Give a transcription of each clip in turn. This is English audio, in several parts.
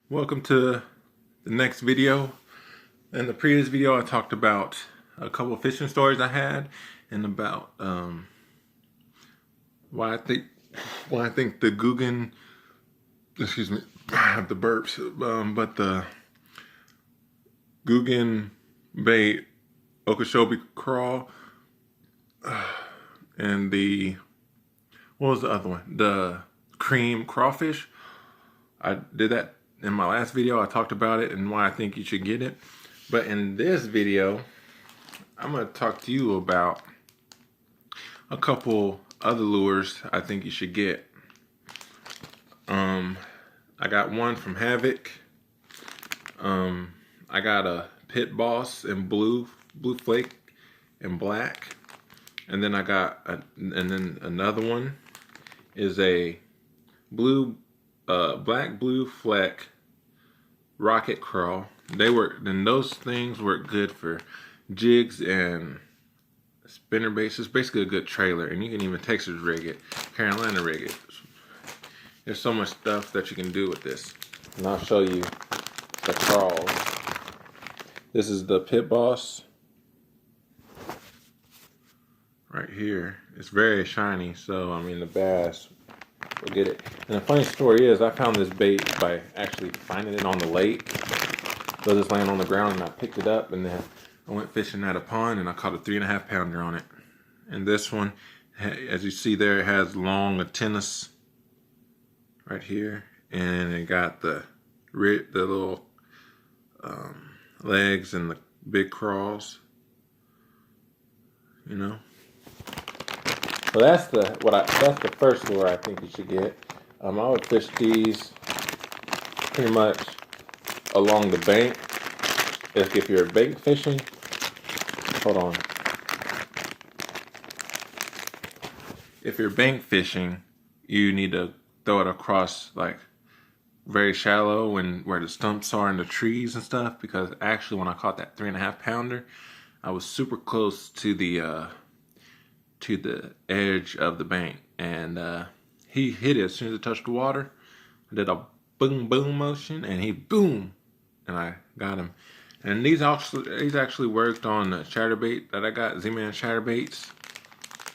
Welcome to the next video. In the previous video I talked about a couple of fishing stories I had and about why I think the Guggen, excuse me, I have the burps, but the Guggen bait Okeechobee craw and the, what was the other one? The cream crawfish. I did that in my last video. I talked about it and why I think you should get it. But in this video, I'm going to talk to you about a couple other lures I think you should get. I got one from Havoc. I got a Pit Boss in blue flake and black. And then I got and then another one is a black blue fleck rocket craw. Those things work good for jigs and spinner baits. It's basically a good trailer, and you can even Texas rig it, Carolina rig it. There's so much stuff that you can do with this. And I'll show you the crawls. This is the Pit Boss right here. It's very shiny, so I mean the bass will get it. And the funny story is I found this bait by actually finding it on the lake. So it was just laying on the ground and I picked it up, and then I went fishing at a pond and I caught a 3.5 pounder on it. And this one, as you see there, it has long antennas right here, and it got the little legs and the big craws, you know. So that's the first lure I think you should get. I would fish these pretty much along the bank. If you're bank fishing, hold on. If you're bank fishing, you need to throw it across like very shallow where the stumps are in the trees and stuff, because actually when I caught that 3.5 pounder, I was super close to the edge of the bank, and he hit it as soon as it touched the water. I did a boom boom motion, and he boom, and I got him. And these actually worked on the chatterbait that I got, Z-Man chatterbaits.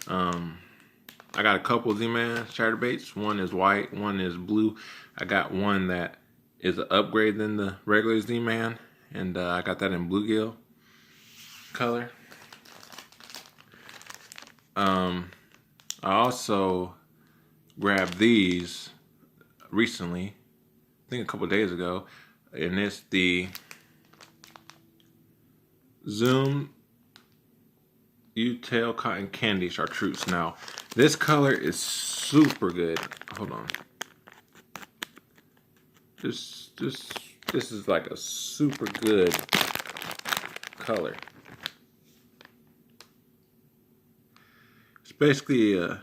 I got a couple Z-Man chatterbaits. One is white, one is blue. I got one that is an upgrade than the regular Z-Man, and I got that in bluegill color. I also grabbed these recently, I think a couple days ago, and it's the Zoom U-tail cotton candy chartreuse. Now, this color is super good. Hold on. This is like a super good color. It's basically a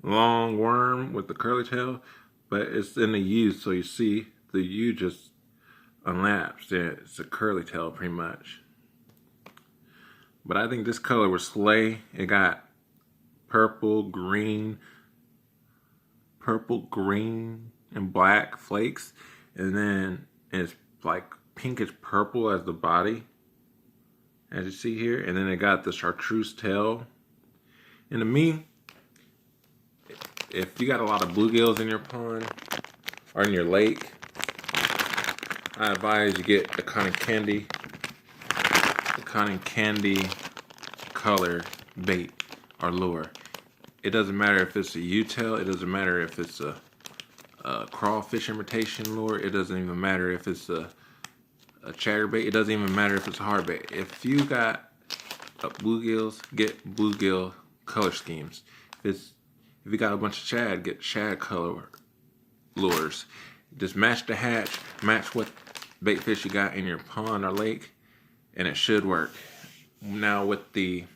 long worm with the curly tail, but it's in the U, so you see the U just unlaps. It's a curly tail pretty much. But I think this color was slay. It got purple, green, and black flakes, and then it's like pinkish purple as the body, as you see here, and then it got the chartreuse tail. And to me, if you got a lot of bluegills in your pond or in your lake, I advise you get the cotton candy color bait or lure. It doesn't matter if it's a U-tail, it doesn't matter if it's a crawfish imitation lure, it doesn't even matter if it's a chatterbait, it doesn't even matter if it's a hard bait. If you got bluegills, get bluegill color schemes. If you got a bunch of shad, get shad color lures. Just match the hatch, match what bait fish you got in your pond or lake, and it should work. Now with the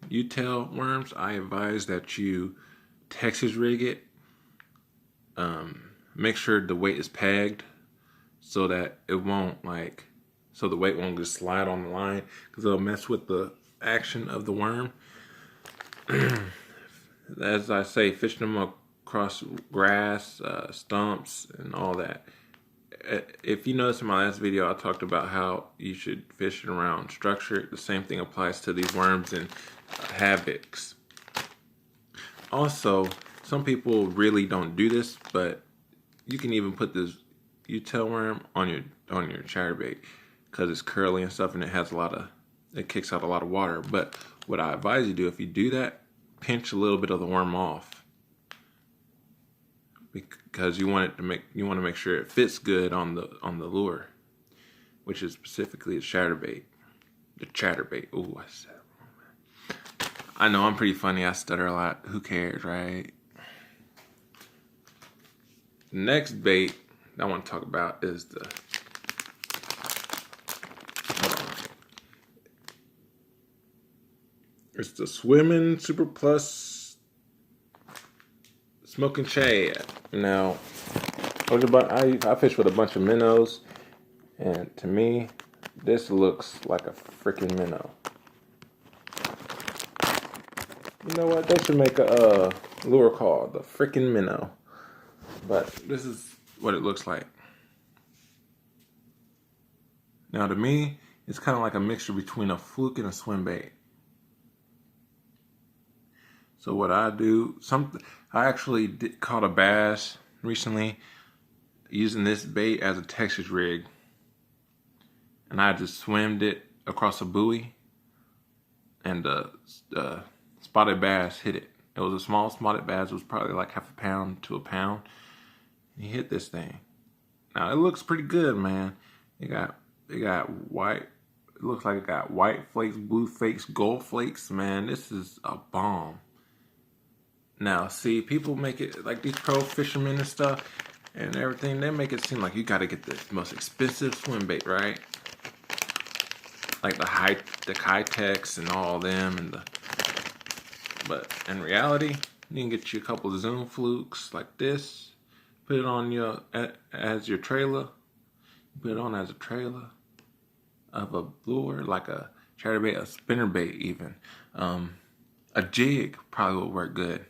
U-tail worms, I advise that you Texas rig it. Make sure the weight is pegged so that it won't so the weight won't just slide on the line, because it'll mess with the action of the worm. As I say, fish them across grass, stumps, and all that. If you notice in my last video, I talked about how you should fish it around structure. The same thing applies to these worms and havocs. Also, some people really don't do this, but you can even put this U-tail worm on your chatterbait because it's curly and stuff, and it kicks out a lot of water. But what I advise you do, if you do that, pinch a little bit of the worm off, because you want to make sure it fits good on the lure, which is specifically the chatterbait. The chatterbait. Ooh, I said it wrong, man. I know I'm pretty funny. I stutter a lot. Who cares, right? The next bait I want to talk about is it's the Swimming Super Plus Smoking Shad. Now, I fish with a bunch of minnows, and to me, this looks like a freaking minnow. You know what? They should make a lure called the freaking minnow. But this is what it looks like. Now, to me, it's kind of like a mixture between a fluke and a swim bait. So what I do, I actually caught a bass recently using this bait as a Texas rig, and I just swimmed it across a buoy, and the spotted bass hit it. It was a small spotted bass. It was probably like half a pound to a pound. He hit this thing. Now it looks pretty good, man. It got white. It looks like it got white flakes, blue flakes, gold flakes. Man, this is a bomb. Now, see, people make it like these pro fishermen and stuff and everything. They make it seem like you got to get the most expensive swim bait, right? Like the High-Techs and all them, but in reality, you can get you a couple of Zoom flukes like this. Put it on as your trailer. Put it on as a trailer of a lure, like a chatterbait, a spinnerbait even. A jig probably would work good.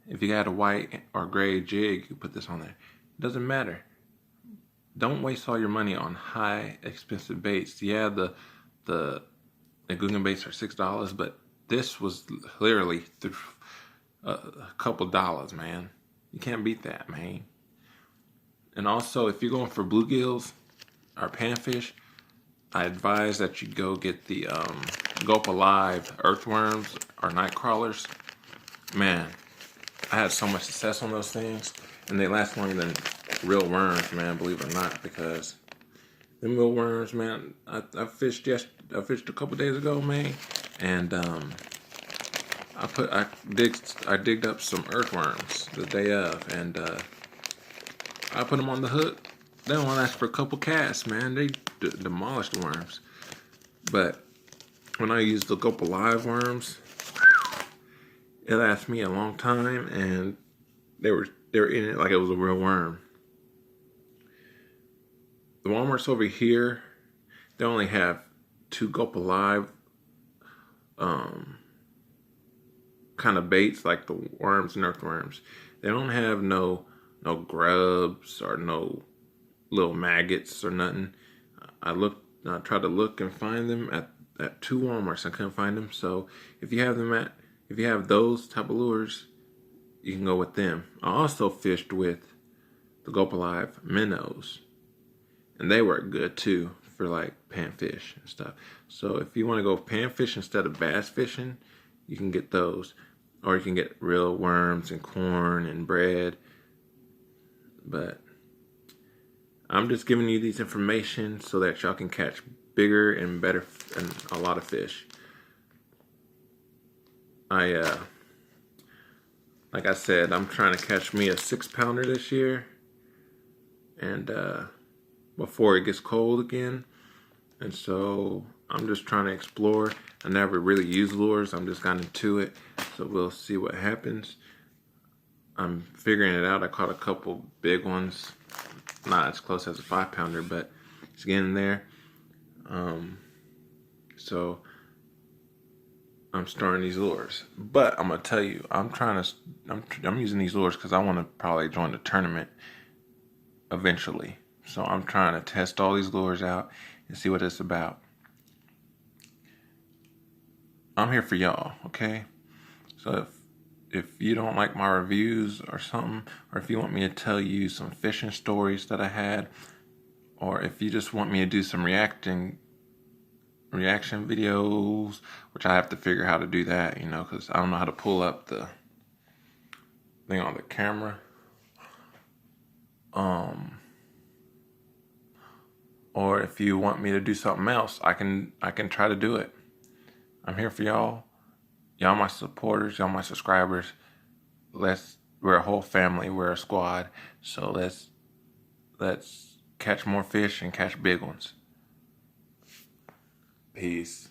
If you got a white or gray jig, you put this on there. It doesn't matter. Don't waste all your money on high expensive baits. Yeah, the Guggen baits are $6, but this was literally a couple dollars, man. You can't beat that, man. And also, if you're going for bluegills or panfish, I advise that you go get the Gulp Alive earthworms or night crawlers. Man, I had so much success on those things, and they last longer than real worms, man, believe it or not, because them real worms, man, I fished a couple days ago, man, and I digged up some earthworms the day of, and I put them on the hook. They don't last for a couple casts, man. They demolished the worms. But when I used the Gulp Alive worms, it lasted me a long time, and they were in it like it was a real worm. The Walmarts over here, they only have 2 Gulp Alive kind of baits like the worms and earthworms. They don't have no grubs or no little maggots or nothing. I tried to look and find them at 2 Walmarts. I couldn't find them. So if you have those type of lures, you can go with them. I also fished with the Gulp Alive minnows, and they work good too for like panfish and stuff. So if you want to go panfish instead of bass fishing, you can get those, or you can get real worms and corn and bread. But I'm just giving you these information so that y'all can catch bigger and better and a lot of fish. Like I said, I'm trying to catch me a 6-pounder this year, and before it gets cold again. And so I'm just trying to explore. I never really used lures. I'm just got into it. So we'll see what happens. I'm figuring it out. I caught a couple big ones. Not as close as a 5-pounder, but it's getting there. So I'm storing these lures. But I'm gonna tell you, I'm using these lures because I want to probably join the tournament eventually. So I'm trying to test all these lures out and see what it's about. I'm here for y'all, okay? So if you don't like my reviews or something, or if you want me to tell you some fishing stories that I had, or if you just want me to do some reaction videos, which I have to figure how to do that, you know, because I don't know how to pull up the thing on the camera. Or if you want me to do something else, I can try to do it. I'm here for y'all. Y'all my supporters, y'all my subscribers. We're a whole family, we're a squad. So let's catch more fish and catch big ones. Peace.